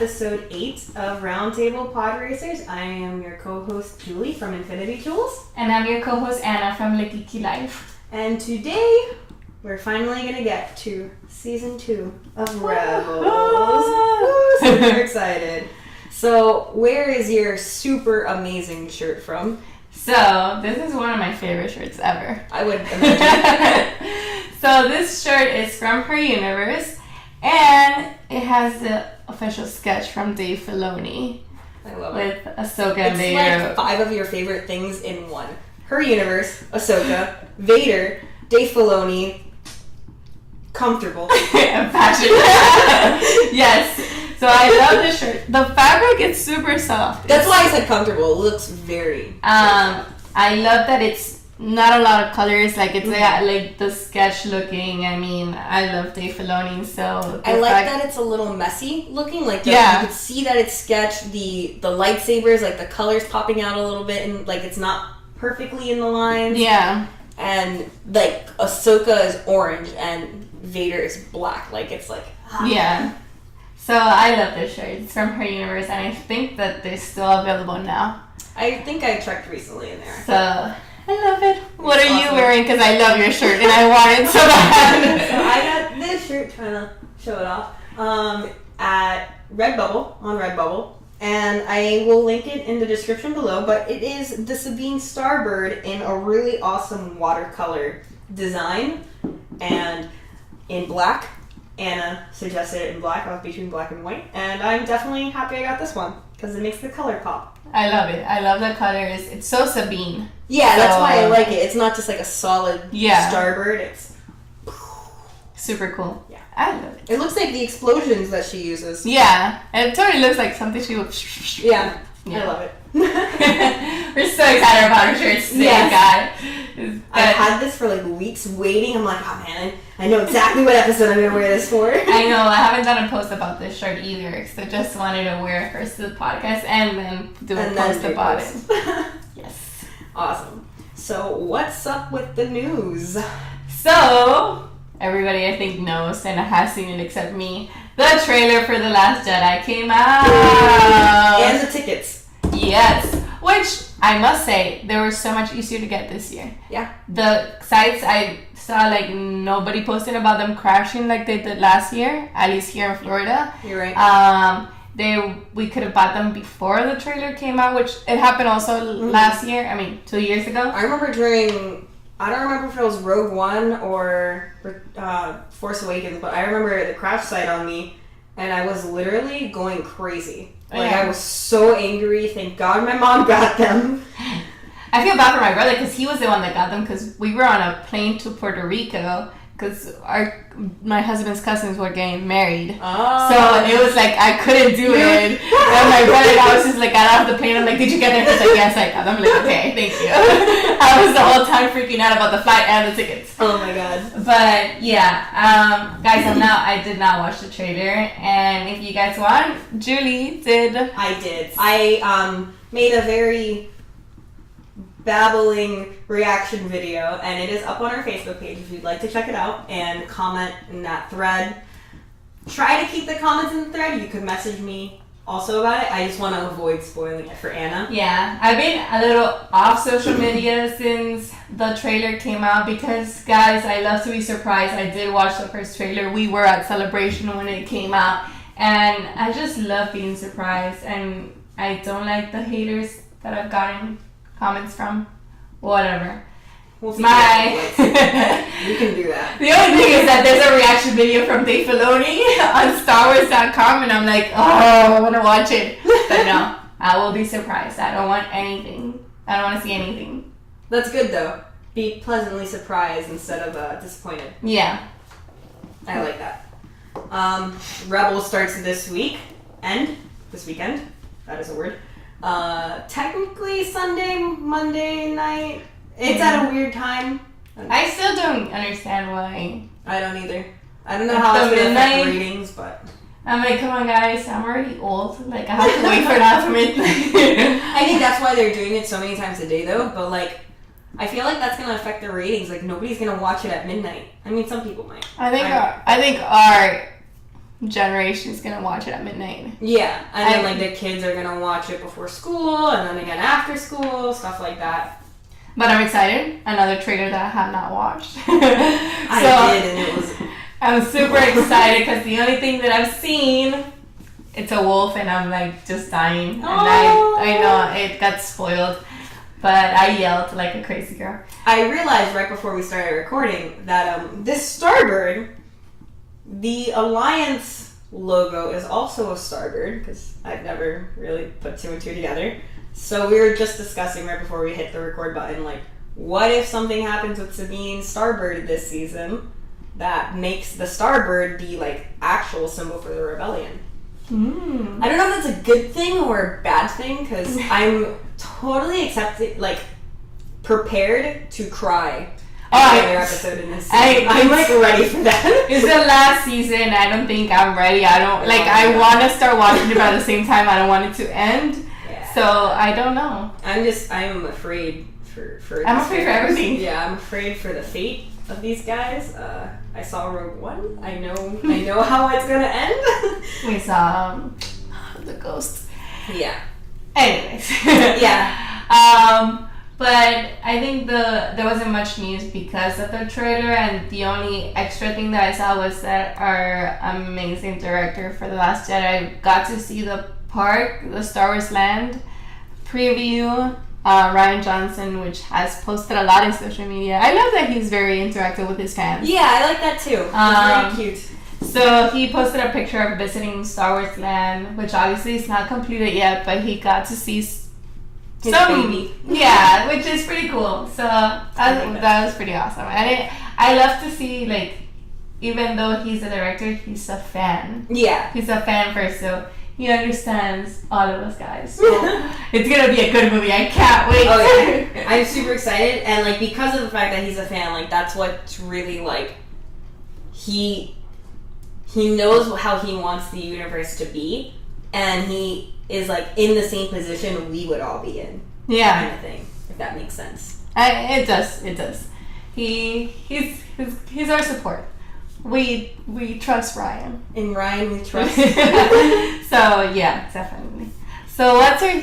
episode 8 of Roundtable Pod Racers. I am your co-host Julie from InfinityJules. And I'm your co-host Anna from LeGeekyLiife. And today, we're finally going to get to Season 2 of Rebels. Super excited. So, where is your super amazing shirt from? So, this is one of my favorite shirts ever. I would imagine. So, this shirt is from her universe, and it has the official sketch from Dave Filoni. I love it. With Ahsoka and Vader. It's like 5 of your favorite things in one. Her universe, Ahsoka, Vader, Dave Filoni, comfortable. And passionate. Yes. So I love this shirt. The fabric is super soft. That's why I said comfortable. It looks very I love that it's not a lot of colors. Like it's like the sketch looking. I mean, I love Dave Filoni, so I like that it's a little messy looking. Like you could see that it's sketched. The lightsabers, like the colors popping out a little bit, and like it's not perfectly in the lines. Yeah. And like Ahsoka is orange and Vader is black. Like it's like yeah. So I love this shirt. It's from her universe, and I think that they're still available now. I think I checked recently in there. So I love it. What are you wearing? Because I love your shirt, and I want it so bad. So I got this shirt, trying to show it off, at RedBubble, on RedBubble. And I will link it in the description below, but it is the Sabine Starbird in a really awesome watercolor design and in black. Anna suggested it in black. I was between black and white, and I'm definitely happy I got this one because it makes the color pop. I love it. I love the colors. It's so Sabine. Yeah, that's why I like it. It's not just like a solid Starbird. It's super cool. Yeah. I love it. It looks like the explosions that she uses. Yeah, it totally looks like something she would. Yeah, I love it. We're so excited about our shirts today, guys. I had this for like weeks waiting. I'm like, oh man, I know exactly what episode I'm gonna wear this for. I know. I haven't done a post about this shirt either, so just wanted to wear it first to the podcast and then do a post about it. Yes. Awesome. So what's up with the news? So everybody I think knows and has seen it except me. The trailer for The Last Jedi came out. And the tickets. Yes. Which I must say, they were so much easier to get this year. Yeah. The sites I saw, like nobody posted about them crashing like they did last year, at least here in Florida. You're right. We could have bought them before the trailer came out, which it happened also last year. I mean, 2 years ago. I remember I don't remember if it was Rogue One or Force Awakens, but I remember the crash site on me, and I was literally going crazy. Like, I was so angry. Thank God my mom got them. I feel bad for my brother because he was the one that got them because we were on a plane to Puerto Rico because my husband's cousins were getting married. Oh. So it was like I couldn't do it. And my brother, I was just like got off the plane. I'm like, did you get there? He's like, yes, I got them. I'm like, okay, thank you. I was the whole time freaking out about the flight and the tickets. Oh my God. But yeah, guys, I did not watch the trailer, and if you guys want, Julie did. I did. I made a very babbling reaction video, and it is up on our Facebook page if you'd like to check it out and comment in that thread. Try to keep the comments in the thread. You could message me also about it. I just want to avoid spoiling it for Anna. Yeah, I've been a little off social media since the trailer came out because, guys, I love to be surprised. I did watch the first trailer. We were at Celebration when it came out, and I just love being surprised, and I don't like the haters that I've gotten comments from. Whatever. We'll see. You can do that. The only thing is that there's a reaction video from Dave Filoni on StarWars.com, and I'm like, oh, I want to watch it. But no, I will be surprised. I don't want anything. I don't want to see anything. That's good though. Be pleasantly surprised instead of disappointed. Yeah. I like that. Rebels starts this weekend. That is a word. Technically Sunday, Monday night. It's at a weird time. I still don't understand why. I don't either. I don't know how it's going to affect ratings, but... I'm like, come on guys, I'm already old. Like, I have to wait for that for midnight. I think that's why they're doing it so many times a day though, but like, I feel like that's going to affect the ratings. Like, nobody's going to watch it at midnight. I mean, some people might. I think our generation's gonna watch it at midnight. Yeah, and then like the kids are gonna watch it before school, and then again after school, stuff like that. But I'm excited. Another trailer that I have not watched. I did, and it was. I'm super excited because the only thing that I've seen, it's a wolf, and I'm like just dying. And I know it got spoiled, but I yelled like a crazy girl. I realized right before we started recording that this Starbird, the Alliance logo is also a Starbird, because I've never really put two and two together. So we were just discussing right before we hit the record button, like, what if something happens with Sabine's Starbird this season that makes the Starbird the like actual symbol for the rebellion? I don't know if that's a good thing or a bad thing, because I'm totally prepared to cry another episode in this season. I'm like ready for that. It's the last season. I don't think I'm ready. I don't like. I want to start watching it, but at the same time, I don't want it to end. Yeah. So I don't know. I'm afraid for. I'm afraid for everything. Yeah, I'm afraid for the fate of these guys. I saw Rogue One. I know how it's gonna end. We saw the ghost. Yeah. Anyways. Yeah. But I think there wasn't much news because of the trailer, and the only extra thing that I saw was that our amazing director for The Last Jedi got to see the park, the Star Wars Land preview. Ryan Johnson, which has posted a lot in social media. I love that he's very interactive with his fans. Yeah, I like that too. It's very cute. So he posted a picture of visiting Star Wars Land, which obviously is not completed yet, but he got to see his baby. Yeah, which is pretty cool. So that was pretty awesome. And I love to see, like, even though he's a director, he's a fan. Yeah. He's a fan first, so he understands all of us guys. So it's gonna be a good movie. I can't wait. Oh yeah, I'm super excited, and like because of the fact that he's a fan, like that's what's really like he knows how he wants the universe to be, and he is like in the same position we would all be in. Yeah, kind of thing. If that makes sense. It does. It does. He's our support. We trust Ryan. In Ryan we trust. So yeah, definitely. So what's our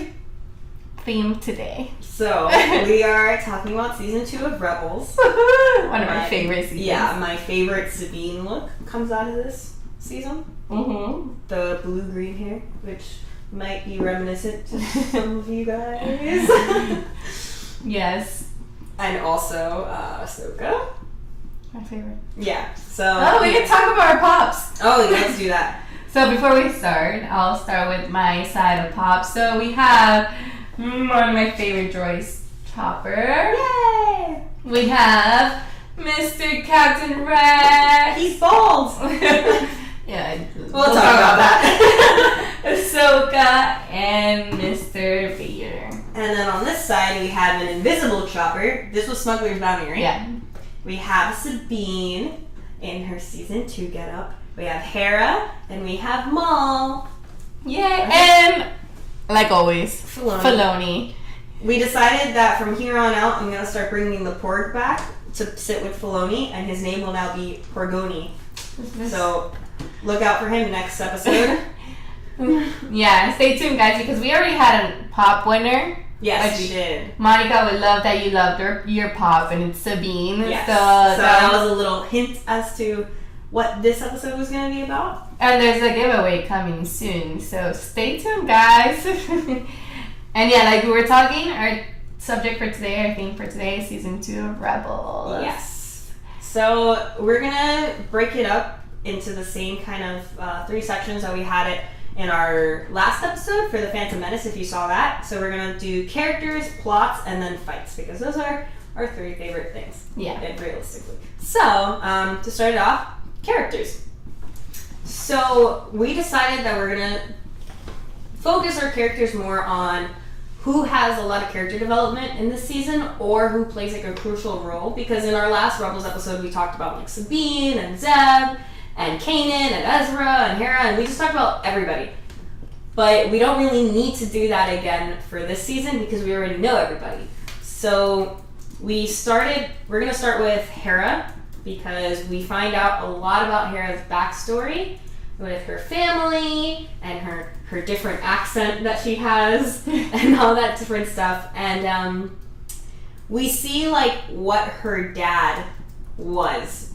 theme today? So we are talking about season 2 of Rebels. One of my favorite seasons. Yeah, my favorite Sabine look comes out of this season. Mm-hmm. The blue-green hair, which might be reminiscent to some of you guys. Yes. And also Ahsoka. My favorite. Yeah. So. Oh, we can talk about our pops. Oh, yeah, let's do that. So before we start, I'll start with my side of pops. So we have one of my favorite droids, Chopper. Yay! We have Mr. Captain Rex. He's bald. Yeah. We'll talk about that. Ahsoka and Mr. Vader. And then on this side, we have an invisible Chopper. This was Smuggler's Bounty, right? Yeah. We have Sabine in her season 2 getup. We have Hera, and we have Maul. Yay! And like always, Filoni. We decided that from here on out, I'm gonna start bringing the Porg back to sit with Filoni, and his name will now be Porgoni. So look out for him next episode. Yeah, stay tuned, guys, because we already had a pop winner. Yes, we did. Monica would love that you loved your pop, and it's Sabine. Yes. So that was a little hint as to what this episode was going to be about. And there's a giveaway coming soon, so stay tuned, guys. And yeah, like we were talking, our subject for today, our theme for today is season 2 of Rebels. Yes. So we're going to break it up into the same kind of 3 sections that we had it in our last episode for the Phantom Menace, if you saw that. So we're going to do characters, plots, and then fights, because those are our 3 favorite things. Yeah. Realistically. So, to start it off, characters. So, we decided that we're going to focus our characters more on who has a lot of character development in this season, or who plays like a crucial role, because in our last Rebels episode, we talked about like Sabine and Zeb, and Kanan, and Ezra, and Hera, and we just talked about everybody. But we don't really need to do that again for this season because we already know everybody. So we're going to start with Hera because we find out a lot about Hera's backstory with her family and her different accent that she has and all that different stuff. And we see like what her dad was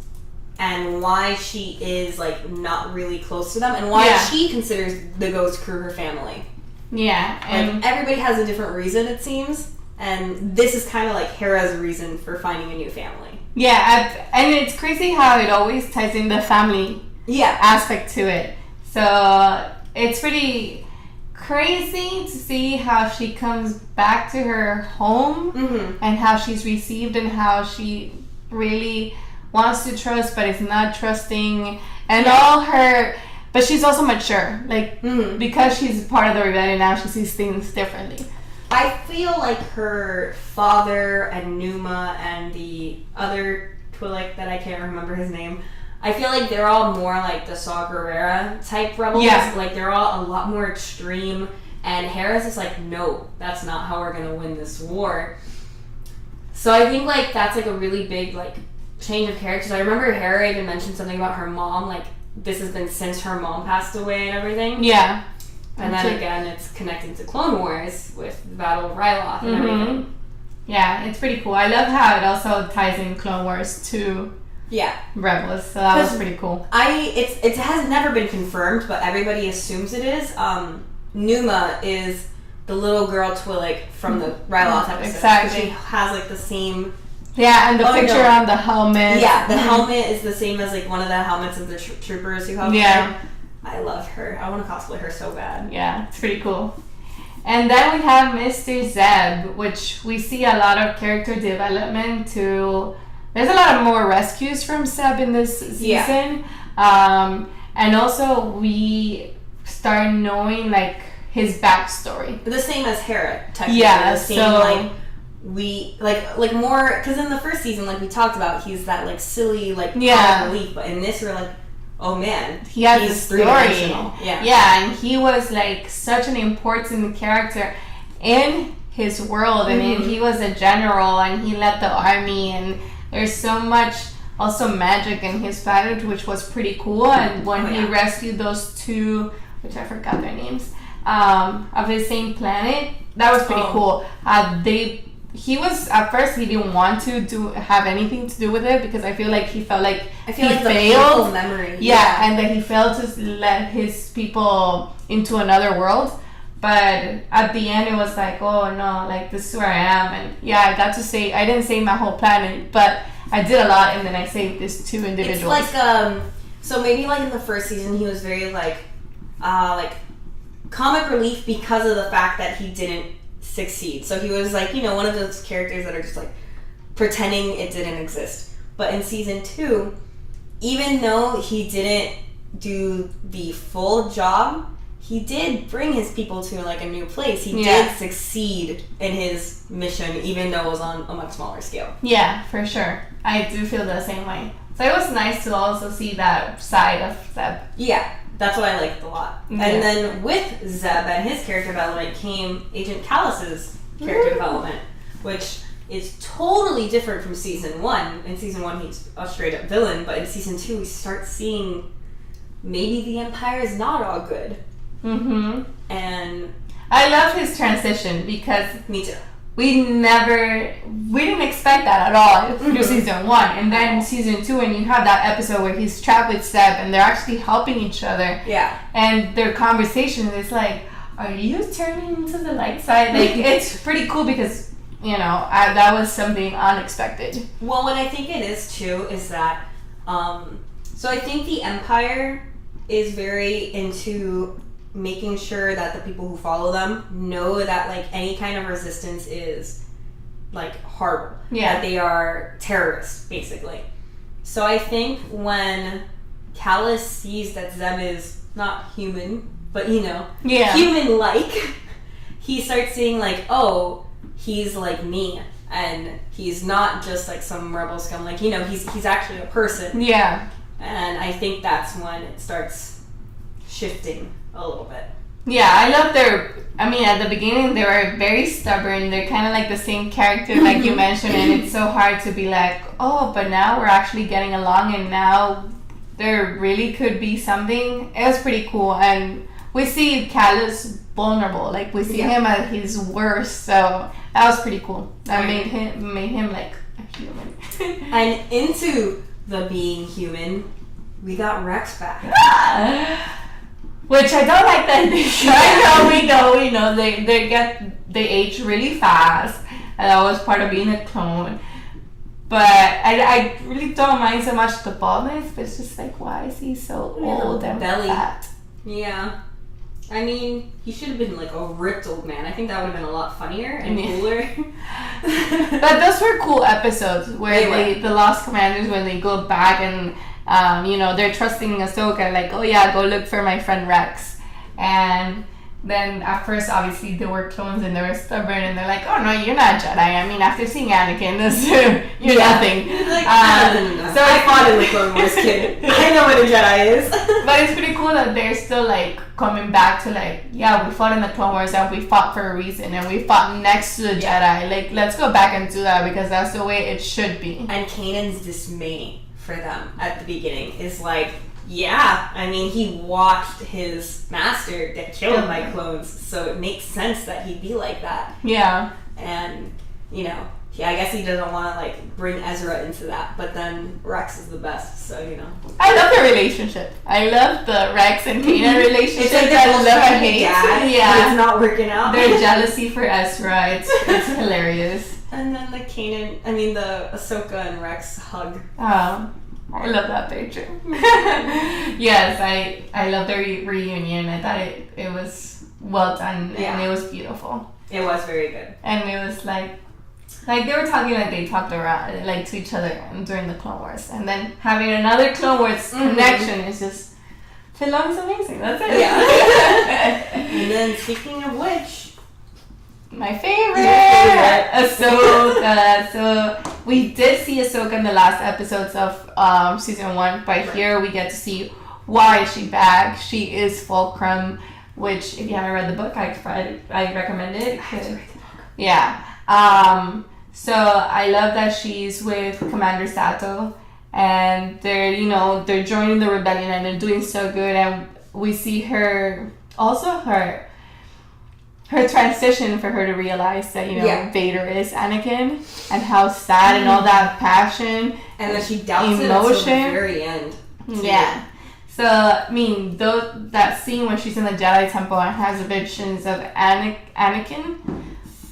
and why she is like not really close to them and why she considers the Ghost Crew her family. Yeah, and like, everybody has a different reason, it seems, and this is kind of like Hera's reason for finding a new family. Yeah, and it's crazy how it always ties in the family aspect to it. So it's pretty crazy to see how she comes back to her home and how she's received and how she really wants to trust but is not trusting and all her... But she's also mature, like, because she's part of the rebellion now, she sees things differently. I feel like her father and Numa and the other Twi'lek that I can't remember his name, I feel like they're all more like the Saw Gerrera type rebels. Yeah. Like, they're all a lot more extreme, and Hera's just like, no, that's not how we're gonna win this war. So I think, like, that's, like, a really big, like, change of characters. I remember Hera even mentioned something about her mom, like, this has been since her mom passed away and everything. Yeah. And then again, it's connected to Clone Wars with the Battle of Ryloth and everything. Yeah, it's pretty cool. I love how it also ties in Clone Wars to Rebels, so that was pretty cool. It has never been confirmed, but everybody assumes it is. Numa is the little girl Twi'lek from the Ryloth episode. Exactly. She has like the same... Yeah, and the picture on the helmet. Yeah, the helmet is the same as like one of the helmets of the troopers who helped her. I love her. I want to cosplay her so bad. Yeah, it's pretty cool. And then we have Mr. Zeb, which we see a lot of character development to... There's a lot of more rescues from Zeb in this season. And also we start knowing like his backstory. The same as Hera, technically. Yeah, the same, we like more, because in the first season, like we talked about, he's that like silly like comic relief, but in this we're like, oh man, he's a story. Yeah, and he was like such an important character in his world. I mean, he was a general and he led the army, and there's so much also magic in his package, which was pretty cool. And when he rescued those two, which I forgot their names, of his same planet, that was pretty cool. He was, at first, he didn't want to have anything to do with it because I feel like he felt like he failed. The memory. Yeah, and that he failed to let his people into another world. But at the end, it was like, oh no, like this is where I am. And I got to say, I didn't save my whole planet, but I did a lot, and then I saved these two individuals. It's like, so maybe like in the first season, he was very like comic relief because of the fact that he didn't succeed. So he was like, you know, one of those characters that are just like pretending it didn't exist. But in season 2, even though he didn't do the full job, he did bring his people to like a new place. He did succeed in his mission, even though it was on a much smaller scale. Yeah, for sure. I do feel the same way. So it was nice to also see that side of Zeb. Yeah. That's what I liked a lot. Yeah. And then with Zeb and his character development came Agent Callus's character development, which is totally different from season 1. In season 1, he's a straight up villain, but in season 2, we start seeing maybe the Empire is not all good. And I love his transition because me too. We didn't expect that at all through season 1. And then in season 2, when you have that episode where he's trapped with Zeb and they're actually helping each other. Yeah. And their conversation is like, are you turning into the light side? Like, it's pretty cool because, you know, that was something unexpected. Well, what I think it is, too, is that, so I think the Empire is very into making sure that the people who follow them know that like any kind of resistance is like horrible. Yeah. That they are terrorists, basically. So I think when Callus sees that Zeb is not human, but you know, human-like, he starts seeing like, oh, he's like me, and he's not just like some rebel scum. Like, you know, he's actually a person. Yeah. And I think that's when it starts shifting a little bit. Yeah, I love at the beginning they were very stubborn. They're kind of like the same character like you mentioned, and it's so hard to be like, oh, but now we're actually getting along, and now there really could be something. It was pretty cool, and we see Callus vulnerable. Like we see him at his worst, so that was pretty cool. That made him like a human. And into the being human, we got Rex back. Which I don't like that we know they age really fast, and that was part of being a clone. But I really don't mind so much the baldness, but it's just like, why is he so old and fat? Yeah. I mean, he should have been like a ripped old man. I think that would have been a lot funnier and cooler. But those were cool episodes where the Lost Commanders, when they go back and they're trusting Ahsoka, like, oh yeah, go look for my friend Rex. And then at first, obviously, they were clones and they were stubborn, and they're like, oh no, you're not a Jedi. I mean, after seeing Anakin, you're nothing. Like, so I fought in the Clone Wars, kid. I know what a Jedi is. But it's pretty cool that they're still like coming back to like, yeah, we fought in the Clone Wars and we fought for a reason, and we fought next to the Jedi. Like, let's go back and do that because that's the way it should be. And Kanan's dismay for them at the beginning is like, yeah, I mean, he watched his master get killed by clones, so it makes sense that he'd be like that. Yeah. And, I guess he doesn't want to, like, bring Ezra into that, but then Rex is the best, so, I love their relationship. I love the Rex and Kanan relationship. It's like I love and hate. Yeah. It's not working out. Their jealousy for Ezra, it's hilarious. And then the Ahsoka and Rex hug. Oh, I love that picture. Yes, I love their reunion. I thought it was well done and it was beautiful. It was very good. And it was like they were talking like they talked around like to each other during the Clone Wars, and then having another Clone Wars connection is just Filoni's amazing. That's it. Yeah. And then speaking of which, my favorite, Ahsoka. So we did see Ahsoka in the last episodes of season 1, but here we get to see why she's back. She is Fulcrum, which if you haven't read the book, I recommend it. Yeah. So I love that she's with Commander Sato, and they're joining the rebellion and they're doing so good, and we see her transition for her to realize that Vader is Anakin, and how sad and all that passion and that she doubts it until the very end. Yeah. So I mean, that scene when she's in the Jedi Temple and has visions of Anakin,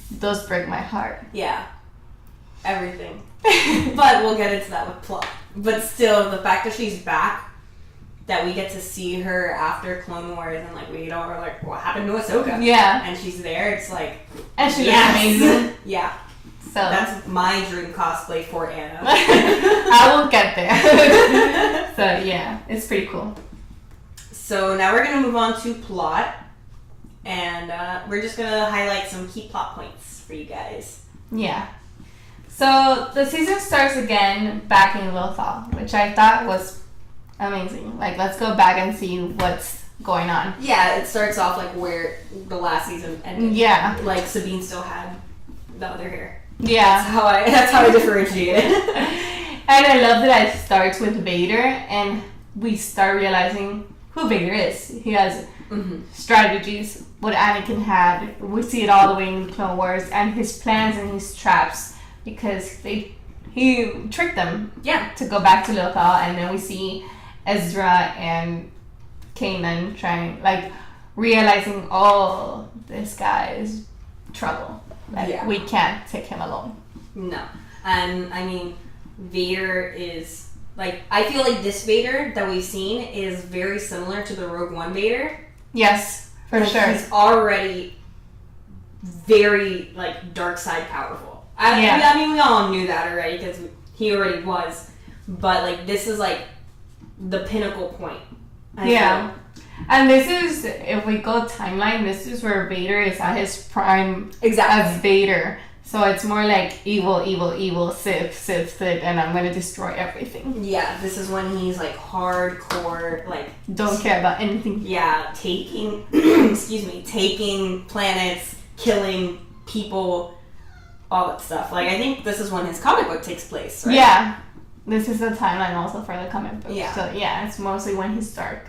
those break my heart. Yeah. Everything. But we'll get into that with plot. But still, the fact that she's back, that we get to see her after Clone Wars, and like we're like, what happened to Ahsoka? Yeah. And she's there. It's like, and she looks amazing. Yeah. So that's my dream cosplay for Anna. I will get there. So yeah, it's pretty cool. So now we're gonna move on to plot, and we're just gonna highlight some key plot points for you guys. Yeah. So the season starts again back in Lothal, which I thought was amazing. Like, let's go back and see what's going on. Yeah, it starts off like where the last season ended. Yeah. Like Sabine still had the other hair. Yeah. That's how I differentiate it. And I love that it starts with Vader, and we start realizing who Vader is. He has strategies, what Anakin had. We see it all the way in Clone Wars, and his plans and his traps, because he tricked them to go back to Lothal, and then we see Ezra and Kanan realizing, oh, this guy is trouble. We can't take him alone. No. And I mean, Vader is I feel like this Vader that we've seen is very similar to the Rogue One Vader. Yes, for sure. He's already very dark side powerful. I mean, we all knew that already because he already was. But this is the pinnacle point. I feel. And this is, if we go timeline, this is where Vader is at his prime as Vader. So it's more like evil, Sith, and I'm going to destroy everything. Yeah, this is when he's hardcore, don't care about anything. Yeah, taking, taking planets, killing people, all that stuff. I think this is when his comic book takes place, right? Yeah. this is the timeline also for the comic book. Yeah. So yeah, it's mostly when he's dark.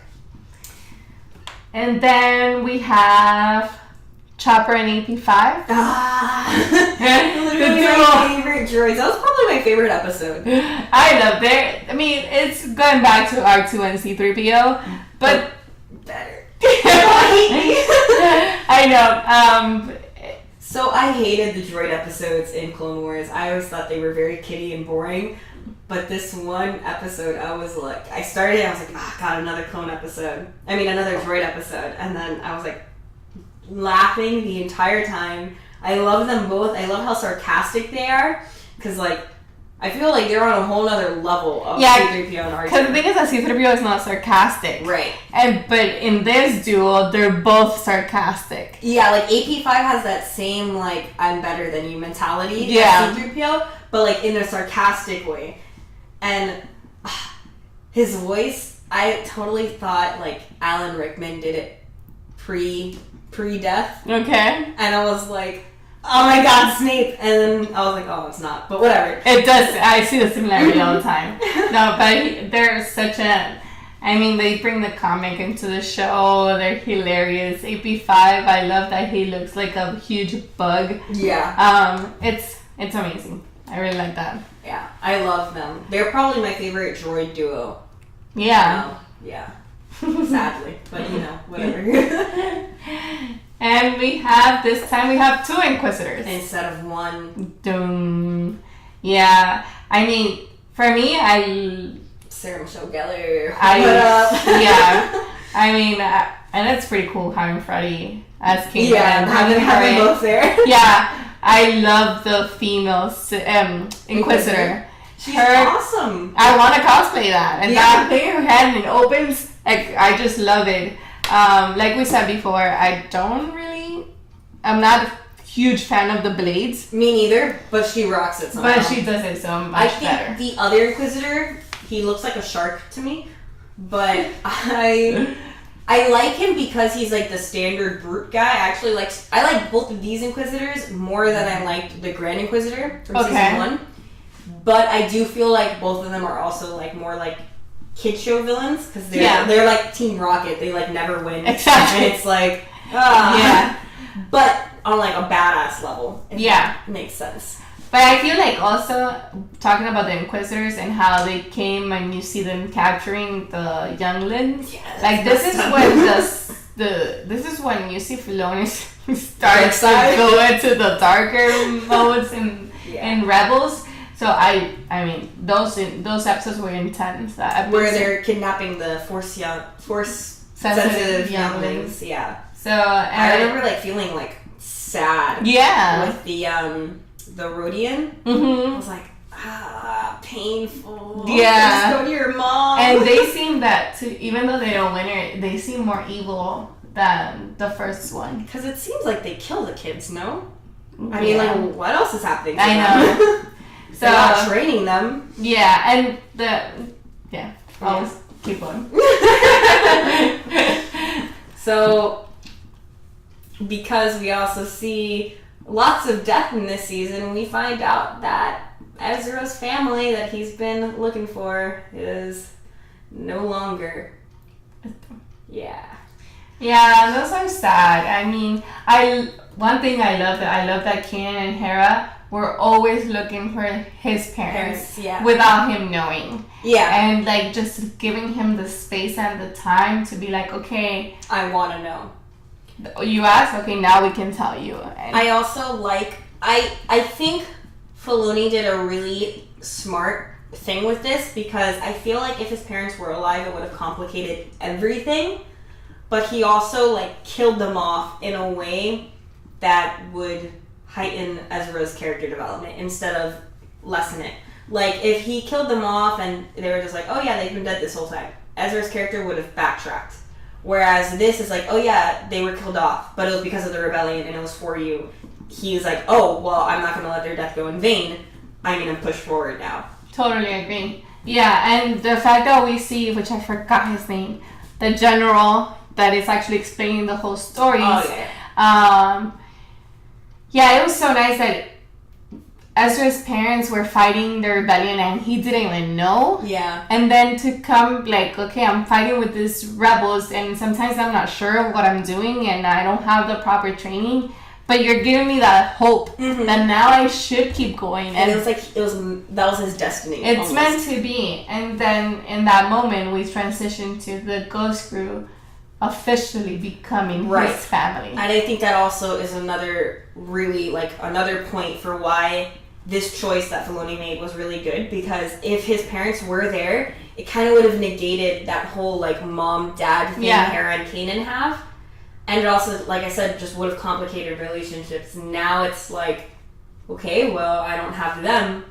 And then we have Chopper and AP5. Literally my favorite droids. That was probably my favorite episode. I love it. I mean, it's going back to R2 and C-3PO, but better. I know. So I hated the droid episodes in Clone Wars. I always thought they were very kiddie and boring. But this one episode, I was like, I started it, I was like, God, another clone episode. I mean, another droid episode. And then I was like, laughing the entire time. I love them both. I love how sarcastic they are. Because, like, I feel like they're on a whole other level of C-3PO and R2. Because the thing is that C-3PO is not sarcastic. Right. But in this duel, they're both sarcastic. Yeah, like, AP5 has that same, like, I'm better than you mentality. Yeah. C-3PO, but, like, in a sarcastic way. And his voice, I totally thought, like, Alan Rickman did it pre-death. Okay. And I was like, oh my God, Snape. And then I was like, oh, it's not. But whatever. It does. I see the similarity all the time. No, but they're such a... I mean, they bring the comic into the show. They're hilarious. AP5, I love that he looks like a huge bug. Yeah. It's amazing. I really like that. Yeah, I love them. They're probably my favorite droid duo. Yeah. Yeah. Sadly. But, you know, whatever. And this time we have 2 Inquisitors. Instead of one. Dun. Yeah. I mean, for me, Sarah Michelle Gellar. Yeah. I mean, and it's pretty cool having Freddie as Kanan. Yeah, having both there. Yeah. I love the female Inquisitor. She's awesome. I want to cosplay that. And that thing in her head and it opens. I just love it. Like we said before, I'm not a huge fan of the blades. Me neither, but she rocks it somehow. But she does it so much better. I think the other Inquisitor, he looks like a shark to me, but I like him because he's like the standard brute guy. I like both of these Inquisitors more than I liked the Grand Inquisitor from season 1. But I do feel like both of them are also like more like kid show villains because they're like Team Rocket. They like never win. Exactly. And it's like yeah. But on like a badass level. If that makes sense. But I feel like also talking about the Inquisitors and how they came and you see them capturing the younglings. Yes, like this is when you see Filoni starts to go into the darker modes in Rebels. So I mean those episodes were intense. Where they're kidnapping the force sensitive younglings. Yeah. So I remember like feeling like sad. Yeah. With the Rodian. Mm-hmm. I was like, painful. Yeah. Just go to your mom. And they seem that too, even though they don't win it, they seem more evil than the first one. Because it seems like they kill the kids, no? I mean, like, what else is happening to them? know. So they're not training them. Yeah, and I'll keep going. So, because we also see lots of death in this season, we find out that Ezra's family that he's been looking for is no longer. Yeah. Yeah, those are sad. I mean, one thing I love that Kanan and Hera were always looking for his parents without him knowing. Yeah. And like just giving him the space and the time to be like, okay, I want to know. You asked? Okay, now we can tell you. And I also like, I think Filoni did a really smart thing with this because I feel like if his parents were alive, it would have complicated everything. But he also like killed them off in a way that would heighten Ezra's character development instead of lessen it. Like if he killed them off and they were just like, oh yeah, they've been dead this whole time, Ezra's character would have backtracked. Whereas this is like, oh yeah, they were killed off, but it was because of the rebellion and it was for you. He's like, oh, well, I'm not going to let their death go in vain. I'm going to push forward now. Totally agree. Yeah, and the fact that we see, which I forgot his name, the general that is actually explaining the whole story. Oh, yeah. Yeah, it was so nice that Ezra's parents were fighting the rebellion and he didn't even know. Yeah. And then to come like, okay, I'm fighting with these rebels and sometimes I'm not sure of what I'm doing and I don't have the proper training. But you're giving me that hope that now I should keep going. And it was like, that was his destiny. It's almost meant to be. And then in that moment, we transitioned to the Ghost Crew officially becoming his family. And I think that also is another really, like, another point for why this choice that Filoni made was really good. Because if his parents were there, it kind of would have negated that whole, like, mom-dad thing Hera and Kanan have. And it also, like I said, just would have complicated relationships. Now it's like, okay, well, I don't have them,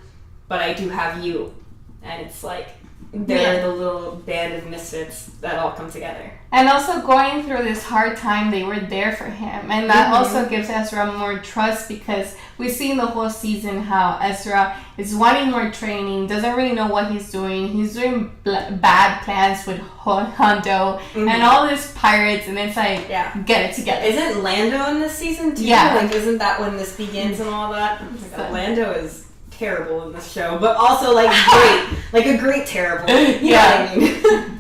but I do have you. And it's like, they're the little band of misfits that all come together. And also going through this hard time, they were there for him. And that also gives Ezra more trust because we've seen the whole season how Ezra is wanting more training, doesn't really know what he's doing. He's doing bad plans with Hondo and all these pirates. And it's like, get it together. Isn't Lando in this season too? Yeah. Like, isn't that when this begins and all that? Oh my God, Lando is terrible in this show, but also like great, like a great terrible. You know what I mean?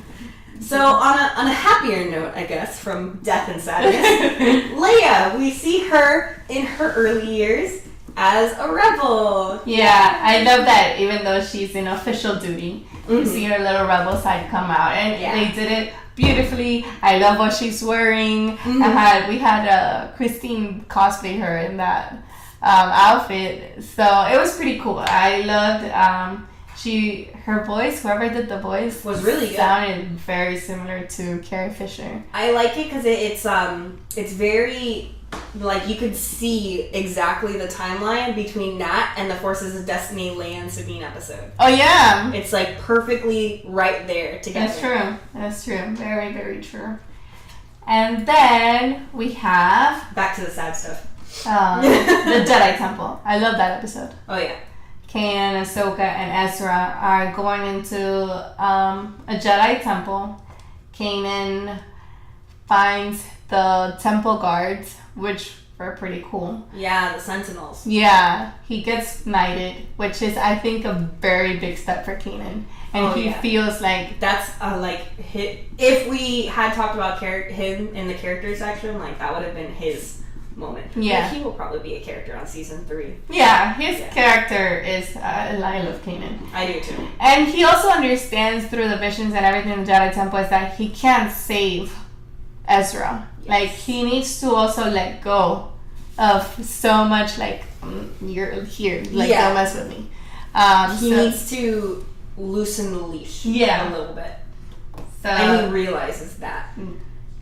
So on a happier note, I guess, from Death and Sadness, Leia, we see her in her early years as a rebel. Yeah, I love that even though she's in official duty, you see her little rebel side come out, and they did it beautifully. I love what she's wearing. We had Christine cosplay her in that outfit, so it was pretty cool. I loved her voice, whoever did the voice was really good. Sounded very similar to Carrie Fisher. I like it because it's very, like, you could see exactly the timeline between that and the Forces of Destiny Leia and Sabine episode. Oh yeah, it's like perfectly right there together. That's true, very, very true. And then we have back to the sad stuff. The Jedi Temple. I love that episode. Oh yeah. Kanan, Ahsoka, and Ezra are going into a Jedi temple. Kanan finds the temple guards, which were pretty cool. Yeah, the Sentinels. Yeah, he gets knighted, which is, I think, a very big step for Kanan. And he feels like... That's, if we had talked about him in the character section, like, that would have been his moment. Yeah. Like, he will probably be a character on season 3. Yeah, his character is I love Kanan. I do too. And he also understands through the visions and everything in the Jedi Temple is that he can't save Ezra. Yes. Like, he needs to also let go of so much, like, you're here, like, don't mess with me. He needs to loosen the leash a little bit. So, and he realizes that.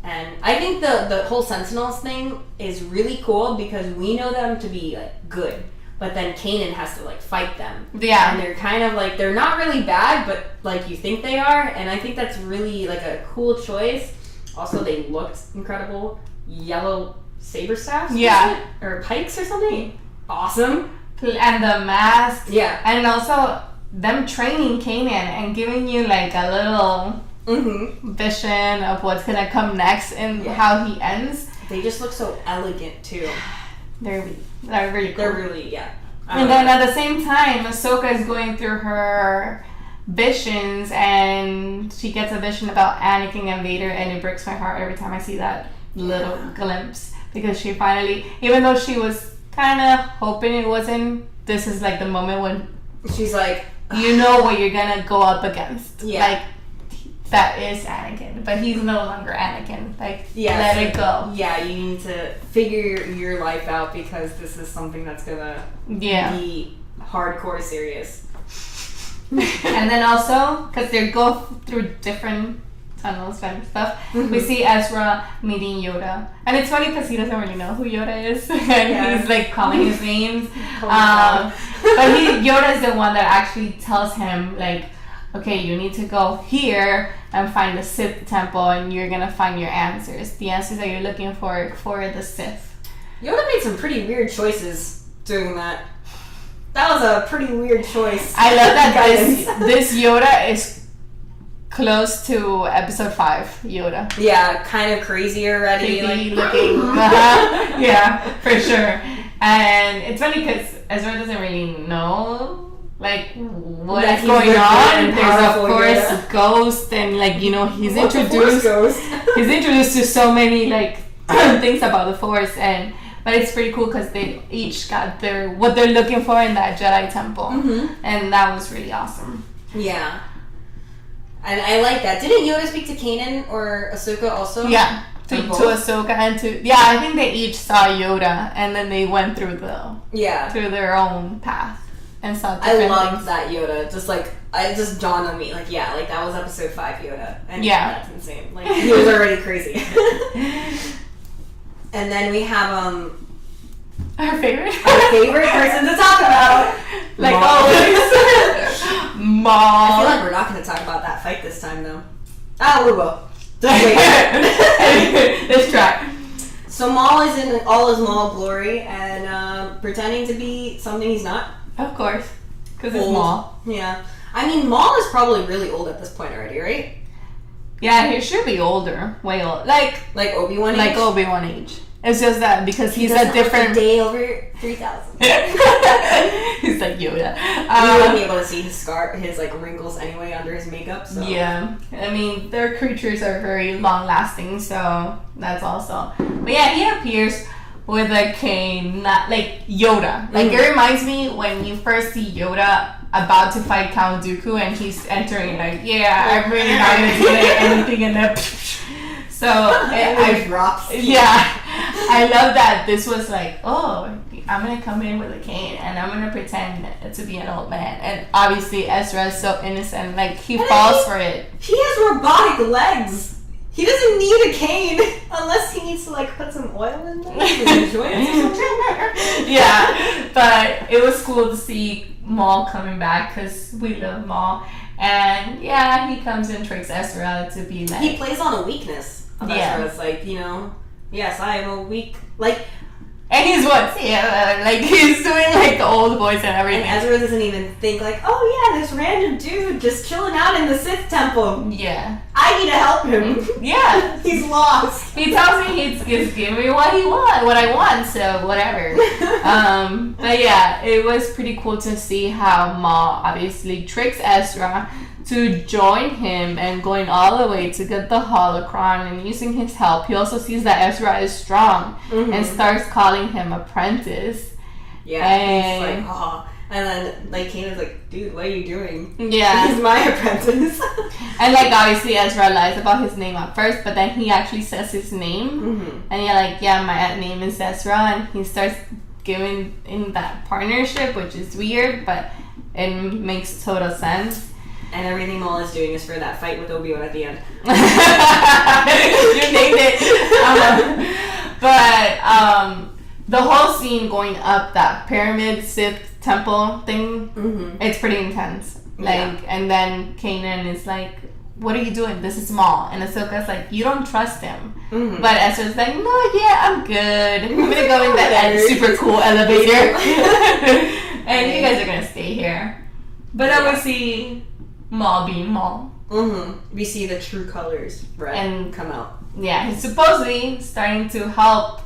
And I think the whole Sentinels thing is really cool because we know them to be, like, good. But then Kanan has to, like, fight them. Yeah. And they're kind of, like, they're not really bad, but, like, you think they are. And I think that's really, like, a cool choice. Also, they looked incredible. Yellow saber staffs? Yeah. Or pikes or something. Awesome. And the mask. Yeah. And also, them training Kanan and giving you, like, a little... vision of what's gonna come next and how he ends. They just look so elegant too. They're really cool. They're really And then at the same time, Ahsoka is going through her visions and she gets a vision about Anakin and Vader, and it breaks my heart every time I see that little glimpse because she finally, even though she was kind of hoping it wasn't, this is like the moment when she's like, you know what you're gonna go up against. Yeah. Like, that is Anakin, but he's no longer Anakin. Like, let it go. Yeah, you need to figure your life out because this is something that's gonna be hardcore serious. And then also, because they go through different tunnels and stuff, we see Ezra meeting Yoda. And it's funny because he doesn't really know who Yoda is. And he's like calling his names. But Yoda is the one that actually tells him, like, okay, you need to go here and find the Sith temple and you're gonna find your answers. The answers that you're looking for the Sith. Yoda made some pretty weird choices doing that. That was a pretty weird choice. I love that this Yoda is close to episode 5 Yoda. Yeah, kind of crazy already. Like looking. Yeah, for sure. And it's funny because Ezra doesn't really know like what That is he's going the on. good There's of powerful course Yoda. a ghost, and like you know he's What's a Force introduced. ghost? He's introduced to so many like things about the Force, but it's pretty cool because they each got what they're looking for in that Jedi temple, and that was really awesome. Yeah. And I like that. Didn't Yoda speak to Kanan or Ahsoka also? Yeah, to Ahsoka and to I think they each saw Yoda, and then they went through through their own path and saw different I loved things. that Yoda. Just like it just dawned on me, like that was episode 5 Yoda, and that's insane. Like he was already crazy. And then we have our favorite person to talk about, like Maul. always, Maul. I feel like we're not going to talk about that fight this time, though. Oh, we will. Just wait. Let's try. So Maul is in all his Maul glory and pretending to be something he's not. Of course, because it's Old. Maul. Yeah. I mean, Maul is probably really old at this point already, right? Yeah, he should be older, way old, like Obi-Wan age? like Obi-Wan age. It's just that because he's a different day over 3,000. He's like Yoda. You wouldn't be able to see his his like wrinkles anyway under his makeup. So. Yeah, I mean their creatures are very long lasting, so that's also. But yeah, he appears with a cane, not like Yoda. Like it reminds me when you first see Yoda about to fight Count Dooku, and he's entering like, I'm really not gonna do anything in there. So I drops. Yeah, I love that this was like, I'm gonna come in with a cane and I'm gonna pretend to be an old man. And obviously Ezra is so innocent, like he falls for it. He has robotic legs. He doesn't need a cane unless he needs to like put some oil in them. Yeah, but it was cool to see Maul coming back because we love Maul. And yeah, he comes and tricks Ezra to be like... He plays on a weakness of Ezra's, like, yes, I am a weak... Like... And he's like he's doing like the old voice and everything. And Ezra doesn't even think like, this random dude just chilling out in the Sith temple. Yeah. I need to help him. Yeah. He's lost. He tells me he's giving me what I want, so whatever. But yeah, it was pretty cool to see how Maul obviously tricks Ezra to join him and going all the way to get the holocron and using his help. He also sees that Ezra is strong and starts calling him apprentice. Yeah, and he's like, and then like Kanan's like, dude, what are you doing? Yeah, he's my apprentice. And like obviously Ezra lies about his name at first, but then he actually says his name, and you're like, my name is Ezra, and he starts giving in that partnership, which is weird, but it makes total sense. And everything Maul is doing is for that fight with Obi-Wan at the end. You named it. But the whole scene going up that pyramid Sith temple thing, it's pretty intense. Like, and then Kanan is like, what are you doing? This is Maul. And Ahsoka's like, you don't trust him. But Ezra's like, no, I'm good. I'm gonna go in that super cool elevator. And you guys are gonna stay here. But then we see Maul being Maul. We see the true colors, and come out. Yeah, he's supposedly starting to help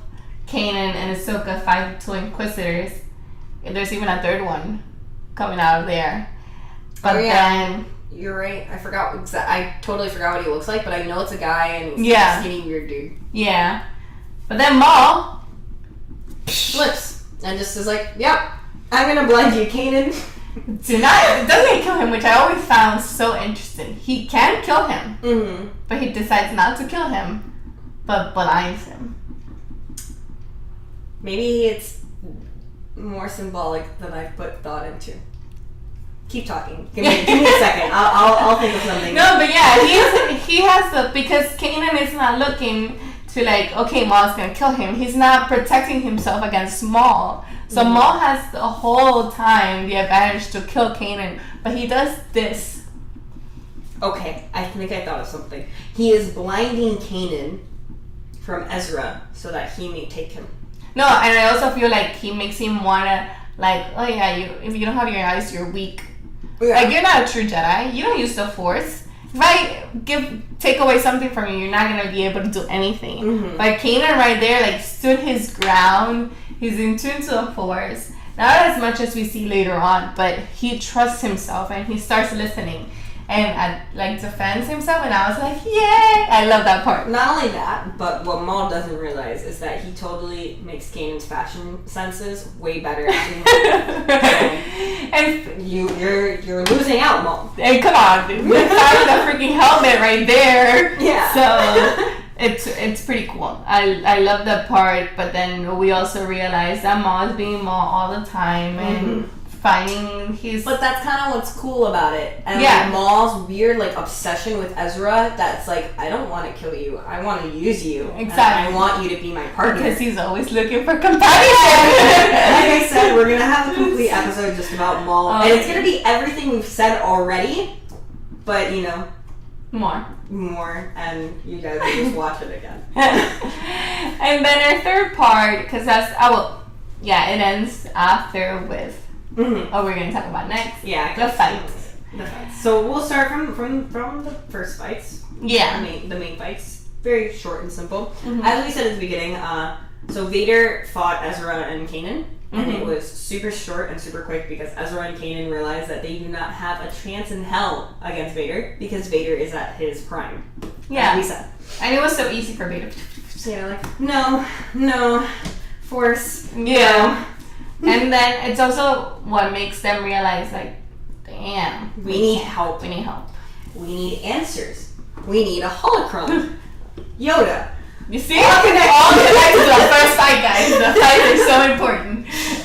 Kanan and Ahsoka fight two Inquisitors. There's even a third one coming out of there. But then... You're right. I totally forgot what he looks like, but I know it's a guy and he's a skinny weird dude. Yeah. But then Maul... flips and just is like, yep, I'm gonna blind you, Kanan. It doesn't kill him, which I always found so interesting. He can kill him, but he decides not to kill him, but blinds him. Maybe it's more symbolic than I've put thought into. Keep talking. Give me a second. I'll think of something. No, but yeah, he has because Kanan is not looking to like, okay, Maul's gonna kill him. He's not protecting himself against Maul. So Maul has the whole time the advantage to kill Kanan, but he does this. Okay, I think I thought of something. He is blinding Kanan from Ezra so that he may take him. No, and I also feel like he makes him wanna like, if you don't have your eyes, you're weak. Yeah. Like, you're not a true Jedi. You don't use the Force. If I take away something from you, you're not gonna be able to do anything. But Kanan right there, like, stood his ground. He's in tune to the Force. Not as much as we see later on, but he trusts himself and he starts listening and like defends himself. And I was like, yay! I love that part. Not only that, but what Maul doesn't realize is that he totally makes Kanan's fashion senses way better. And you're losing out, Maul. And come on, dude. With the freaking helmet right there. Yeah. So it's pretty cool. I love that part, but then we also realize that Maul is being Maul all the time and finding his. But that's kind of what's cool about it. And Yeah. like Maul's weird like obsession with Ezra. That's like, I don't want to kill you. I want to use you. Exactly. And I want you to be my partner. Because he's always looking for companionship. Like I said, we're gonna have a complete episode just about Maul, and it's gonna be everything we've said already, but you know, more, and you guys will just watch it again. And then our third part, because that's it ends after with what we're gonna talk about next. Yeah, the fights. The fights. So we'll start from the first fights. Yeah, the main fights. Very short and simple. As we said at the beginning, so Vader fought Ezra and Kanan. And it was super short and super quick because Ezra and Kanan realized that they do not have a chance in hell against Vader because Vader is at his prime. Yeah. As we said. And it was so easy for Vader. Yeah, like, no, Force. Yeah. And then it's also what makes them realize, like, damn. We need help. We need help. We need answers. We need a holocron. Yoda. You see? All connected to the first fight, guys. The fights are so important.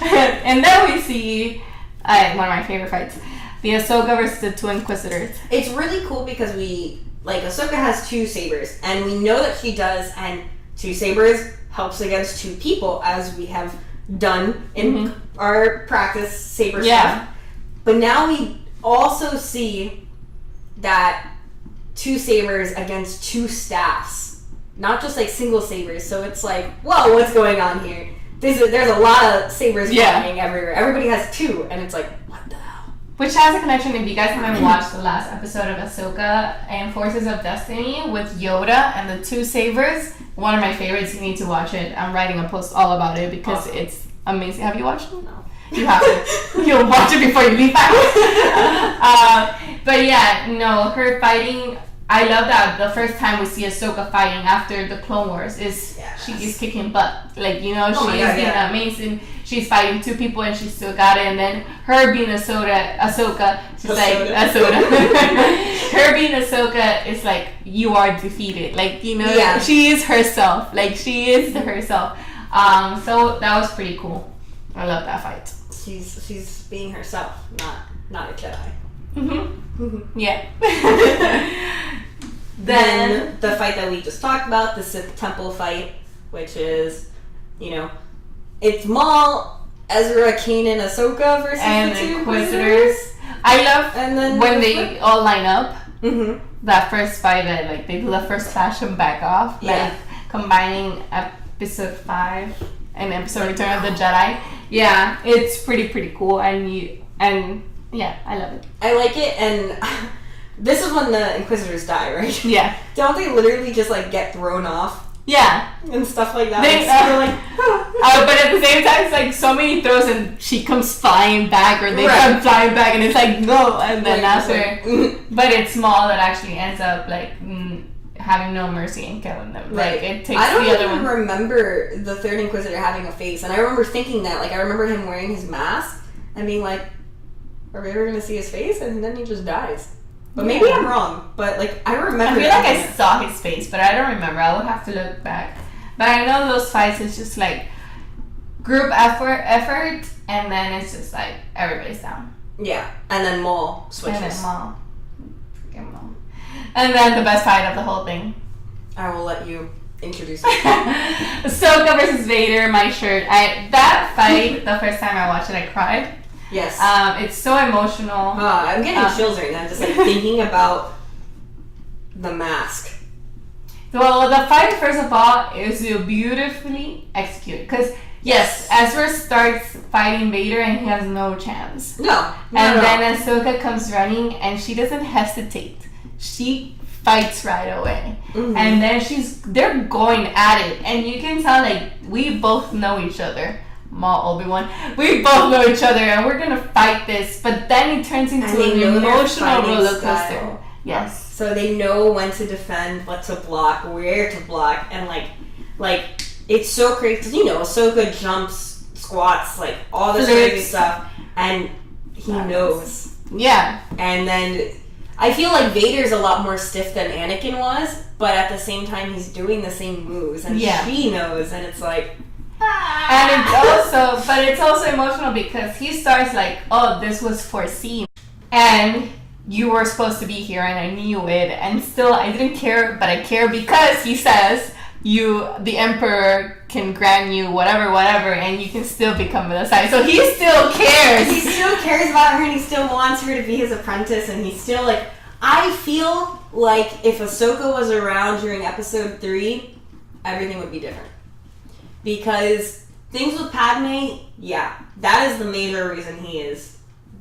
And then we see one of my favorite fights. The Ahsoka versus the two Inquisitors. It's really cool because Ahsoka has two sabers, and we know that she does, and two sabers helps against two people, as we have done in our practice saber stuff. But now we also see that two sabers against two staffs. Not just like single sabers, so it's like, whoa, what's going on here? There's a lot of sabers flying everywhere. Everybody has two, and it's like, what the hell? Which has a connection, if you guys haven't watched the last episode of Ahsoka and Forces of Destiny with Yoda and the two sabers, one of my favorites, you need to watch it. I'm writing a post all about it because it's amazing. Have you watched it? No. You have to. You'll watch it before you leave out. But yeah, no, her fighting... I love that the first time we see Ahsoka fighting after the Clone Wars is she is kicking butt. Like, you know, she is being amazing. She's fighting two people and she still got it. And then her being Ahsoka, she's like, her being Ahsoka is like, you are defeated. Like, you know, she is herself. Like, she is herself. So that was pretty cool. I love that fight. She's being herself, not a Jedi. Yeah. Then the fight that we just talked about, the Sith Temple fight, which is, you know, it's Maul, Ezra, Kanan, Ahsoka versus and the two Inquisitors. I love when they all line up. That first fight, that like they do the first clash and back off, like combining episode 5 and episode Return of the Jedi. Yeah, it's pretty cool, and yeah, I love it. I like it, and this is when the Inquisitors die, right? Yeah. Don't they literally just like get thrown off? Yeah. And stuff like that. But at the same time, it's like so many throws and she comes flying back, or they come flying back, and it's like, no, and then after. But it's Maul that actually ends up like having no mercy and killing them. Like, it takes I don't the other even one. remember the third Inquisitor having a face, and I remember thinking that, like, I remember him wearing his mask and being like, are we ever gonna see his face? And then he just dies. But maybe I'm wrong. But like, I remember. I feel like I saw his face, but I don't remember. I would have to look back. But I know those fights is just like group effort, and then it's just like everybody's down. Yeah, and then Maul switches. And then Maul. Freaking Maul. And then the best fight of the whole thing. I will let you introduce it. Ahsoka versus Vader, my shirt. That fight, the first time I watched it, I cried. Yes. It's so emotional. I'm getting chills right now just like thinking about the mask. Well, the fight, first of all, is beautifully executed. Because, yes, Ezra starts fighting Vader and he has no chance. No. Then Ahsoka comes running and she doesn't hesitate. She fights right away. And then they're going at it. And you can tell, like, we both know each other. Maul, Obi-Wan, we both know each other and we're gonna fight this. But then it turns into an emotional roller coaster. Yes. So they know when to defend, what to block, where to block, and like it's so crazy because Ahsoka jumps, squats, like all this crazy stuff, and he knows. Yeah. And then I feel like Vader's a lot more stiff than Anakin was, but at the same time he's doing the same moves, and she knows, and it's like. And it's also emotional because he starts like, oh, this was foreseen, and you were supposed to be here, and I knew it, and still I didn't care, but I care because he says the Emperor can grant you whatever, and you can still become the side. So he still cares. He still cares about her, and he still wants her to be his apprentice, and he's still like. I feel like if Ahsoka was around during Episode 3, everything would be different. Because things with Padme, that is the major reason he is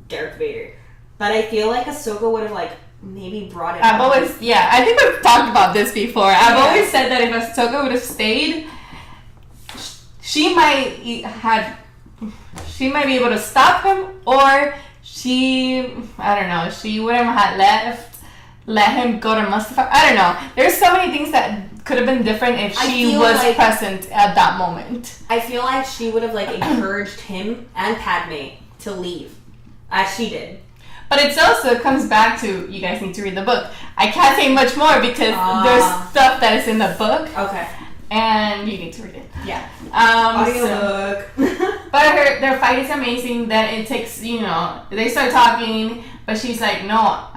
Darth Vader. But I feel like Ahsoka would have maybe brought it up. I think we've talked about this before. I've always said that if Ahsoka would have stayed, she might be able to stop him, or she wouldn't have let him go to Mustafar. I don't know. There's so many things that could have been different if she was present at that moment. I feel like she would have encouraged him and Padme to leave, as she did. But it also comes back to, you guys need to read the book. I can't say much more because there's stuff that is in the book. Okay. And you need to read it. Yeah. Audiobook. But their fight is amazing. Then it takes, they start talking, but she's like, no,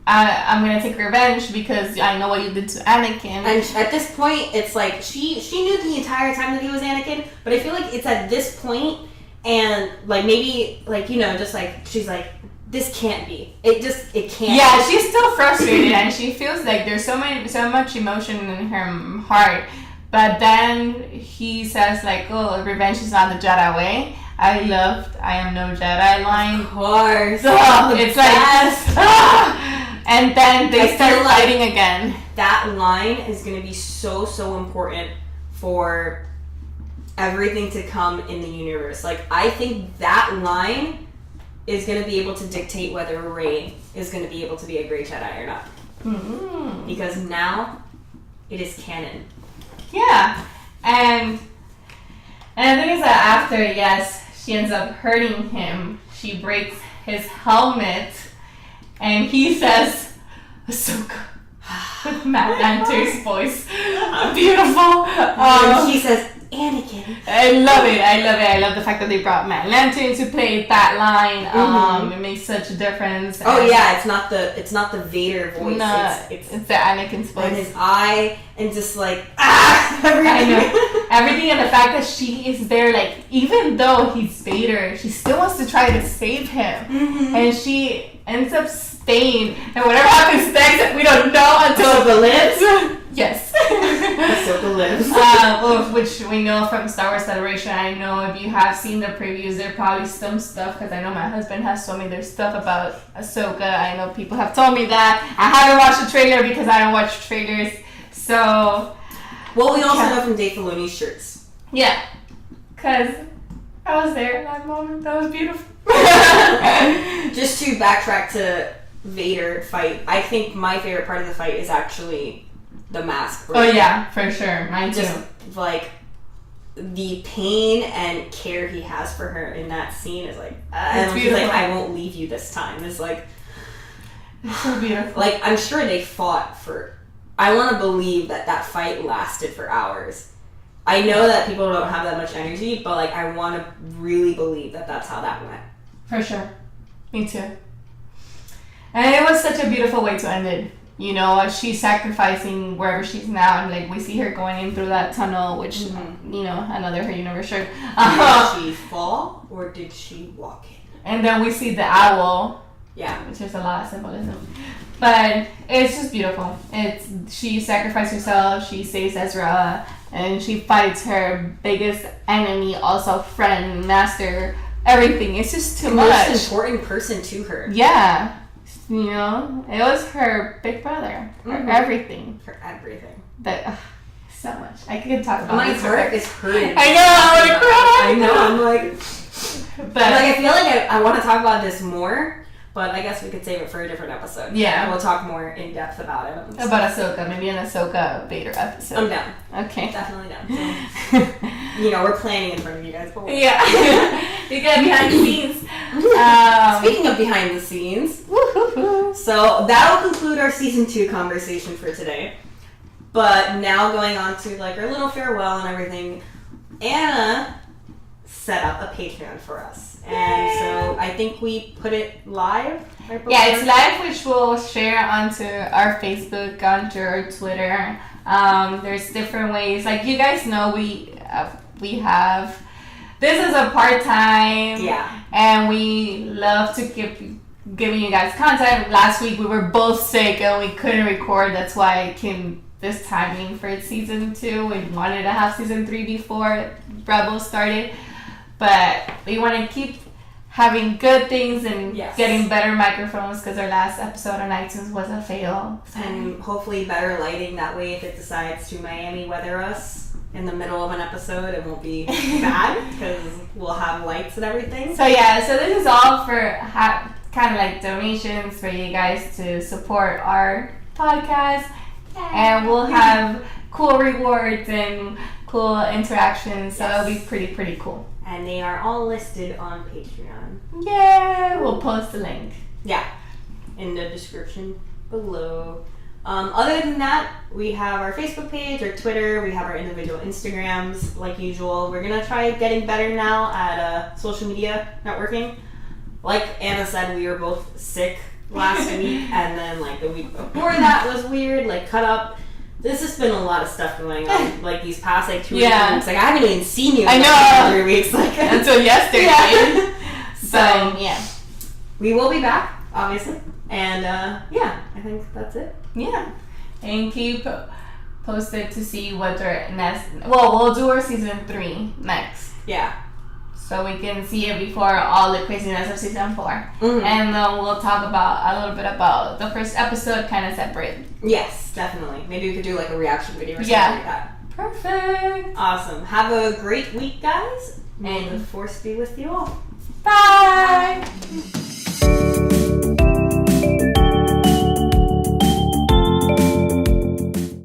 I'm gonna take revenge because I know what you did to Anakin. And at this point, it's like she knew the entire time that he was Anakin, but I feel like it's at this point, and maybe just she's like, this can't be. It can't. Yeah, she's still frustrated, and she feels like there's so much emotion in her heart. But then he says oh, revenge is not the Jedi way. I am no Jedi line. Of course. It's and then they start fighting again. That line is going to be so important for everything to come in the universe. I think that line is going to be able to dictate whether Rey is going to be able to be a great Jedi or not. Mm-hmm. Because now it is canon. Yeah. And the thing is that after, she ends up hurting him. She breaks his helmet. And he says, Ahsoka, with Matt Lanter's voice. Beautiful. He says, Anakin. I love it. I love the fact that they brought Matt Lanter to play that line. It makes such a difference. It's not the Vader voice. No, it's the Anakin's voice. And his eye, and just everything. I know. Everything, and the fact that she is there, even though he's Vader, she still wants to try to save him. Mm-hmm. And she ends up staying. And whatever happens next, we don't know until Ahsoka lives. Yes. Ahsoka lives. Which we know from Star Wars Celebration. I know if you have seen the previews, there's probably some stuff, because I know my husband has told me there's stuff about Ahsoka. I know people have told me that. I haven't watched the trailer because I don't watch trailers. So... Well, we also know from Dave Filoni's shirts. Yeah. Because I was there at that moment. That was beautiful. Just to backtrack to Vader fight, I think my favorite part of the fight is actually the mask. Oh yeah, for sure. Mine too. Just the pain and care he has for her in that scene is and he's I won't leave you this time. It's so beautiful. I'm sure they fought for. I want to believe that fight lasted for hours. I know that people don't have that much energy, but I want to really believe that that's how that went. For sure. Me too. And it was such a beautiful way to end it. She's sacrificing wherever she's now, and we see her going in through that tunnel, which, another her universe shirt. Did she fall, or did she walk in? And then we see the owl. Yeah. Which is a lot of symbolism. But it's just beautiful. She sacrificed herself, she saves Ezra, and she fights her biggest enemy, also friend, master, everything. It's just too much. Most important person to her. Yeah. It was her big brother. Her everything. Her everything. But so much. I could talk about My this heart is hurting. I know, I want to cry. I know, I'm like... But I feel like I want to talk about this more, but I guess we could save it for a different episode. Yeah. And we'll talk more in depth about it. About Ahsoka, maybe an Ahsoka Vader episode. I'm down. Okay. Definitely down. We're planning in front of you guys. But Yeah. You get behind the scenes. Speaking of behind the scenes, so that'll conclude our season 2 conversation for today. But now going on to like our little farewell and everything, Anna set up a Patreon for us. And so I think we put it live. Right, yeah, it's live, which we'll share onto our Facebook, onto our Twitter. There's different ways. Like you guys know, we have. This is a part-time. Yeah. And we love to giving you guys content. Last week we were both sick and we couldn't record. That's why it came this timing for season 2. We wanted to have season 3 before Rebel started. But we want to keep having good things and getting better microphones because our last episode on iTunes was a fail. And hopefully better lighting. That way if it decides to Miami weather us in the middle of an episode, it won't be bad because we'll have lights and everything. So so this is all for kind of like donations for you guys to support our podcast. And we'll have cool rewards and cool interactions. So it'll be pretty cool. And they are all listed on Patreon. Yeah, we'll post a link. Yeah, in the description below. Other than that, we have our Facebook page, our Twitter, we have our individual Instagrams, like usual. We're going to try getting better now at social media networking. Like Anna said, we were both sick last week, and then like the week before that was weird, like cut up. This has been a lot of stuff going on, like these past like 2 weeks. Like I haven't even seen you in like 3 weeks, like until yesterday. Yeah. So we will be back, obviously, and I think that's it. Yeah, and keep posted to see what their next. Well, we'll do our season 3 next. Yeah. So we can see it before all the craziness of season 4. Mm-hmm. And then we'll talk about a little bit about the first episode, kind of separate. Yes, definitely. Maybe we could do like a reaction video or something like that. Perfect. Awesome. Have a great week, guys. May the Force be with you all. Bye.